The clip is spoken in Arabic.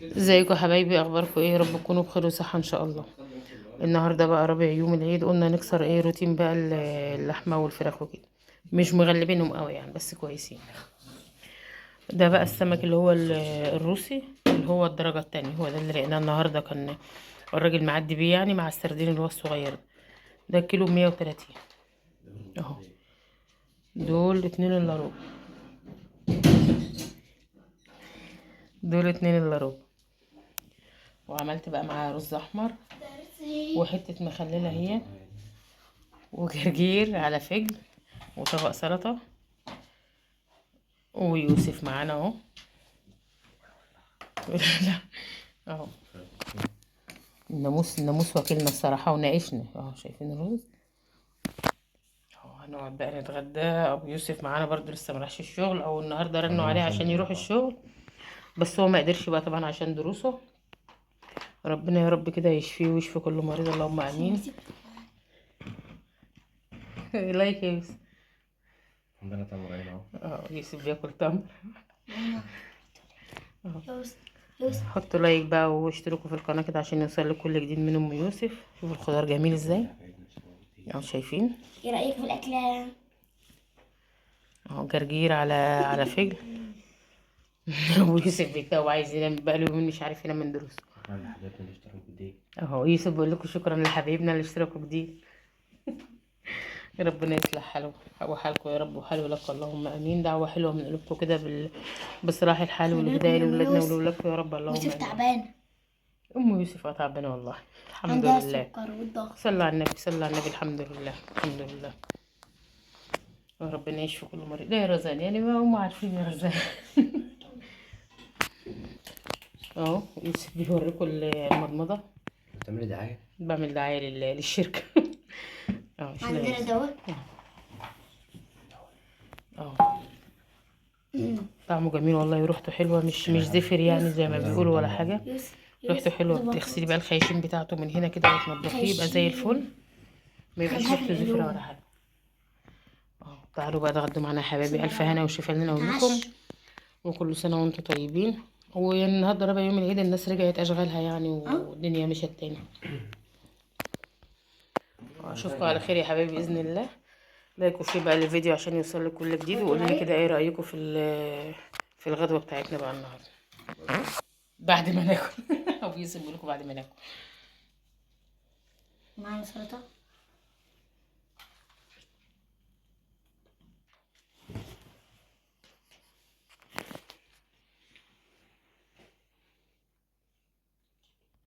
ازيكم يا حبايبي، اخباركم ايه؟ يا رب تكونوا بخير وصحه ان شاء الله. النهارده بقى رابع يوم العيد، قلنا نكسر روتين بقى اللحمه والفراخ وكده. مش مغلبينهم قوي يعني، بس كويسين. ده بقى السمك اللي هو الروسي، اللي هو الدرجه التانية، هو ده اللي لقيناه النهارده. كان الراجل معدي بيه يعني، مع السردين اللي هو الصغير ده كيلو 130 اهو. دول 2 الا ربع. دول 2 الا ربع. وعملت بقى معاه رز احمر وحته مخلله هي، وجرجير على فجل، وطبق سلطه. ويوسف معانا اهو. لا، اهو. الناموس واكلنا الصراحه وناقشنا اهو. شايفين الرز اهو. هنقعد بقى نتغدى. ابو يوسف معانا برضو لسه مراحش الشغل، او النهارده رنوا عليه عشان يروح الشغل، بس هو ما قدرش بقى طبعا عشان دروسه. ربنا يا رب كده يشفيه ويشفي كل مريض، اللهم امين. لايك يا يوسف. عندنا تمر هنا اهو. يوسف بياكل تمر اهو. حطوا لايك بقى واشتركوا في القناه كده عشان يوصل لكم كل جديد من ام يوسف. شوفوا الخضار جميل ازاي اهو، شايفين؟ ايه رأيك في الأكلة؟ اهو جرجير على فجل. ويوسف بيكده وعايز ينام بقى له يومين، مش عارف ينام من دروسه. شكرا لحبايبنا اللي اشتركوا جديد اهو يوسف بيقول لكم شكرا لحبايبنا اللي اشتركوا جديد. ربنا يصلح حاله وحالكم يا رب، وحال لك اللهم امين. دعوه حلوه من قلوبكم كده بصلاح الحال والهدايه لاولادنا ولولادكم يا رب، اللهم يوسف امين. تعبان، ام يوسف تعبانه والله. الحمد عندها لله. السكر والضغط. صلى على النبي، صلى على النبي. الحمد لله، الحمد لله. وربنا يشفي كل مريض. لا يا رزان يعني، ما هم عارفين يا رزان. اهو يوسف بيوريكم المضمضه. بتعملي دعاية؟ بعمل دعايه للشركه. اه عندنا دواء. اه طعمه جميل والله، وريحته حلوه، مش زفر يعني زي ما بيقولوا ولا حاجه. ريحته حلوه. بتغسلي بقى الخياشيم بتاعته من هنا كده وتنضفيه، يبقى زي الفل، ما يبقاش ريحته زفره ولا حاجه. تعالوا بقى اتغدوا معانا يا حبايبي. الف هنا وشفا لنا ولكم، وكل سنه وانتم طيبين. والنهارده رابع يوم العيد، الناس رجعت اشغالها يعني، والدنيا مشت تاني. اشوفكم على خير يا حبايبي باذن الله. لايك وشير بقى للفيديو عشان يوصل لكم كل جديد، وقولوا لي كده ايه رايكم في الغدوه بتاعتنا بقى النهارده بعد ما ناكل. ابو يوسف بيقول لكم بعد ما ناكل معانا سلطة.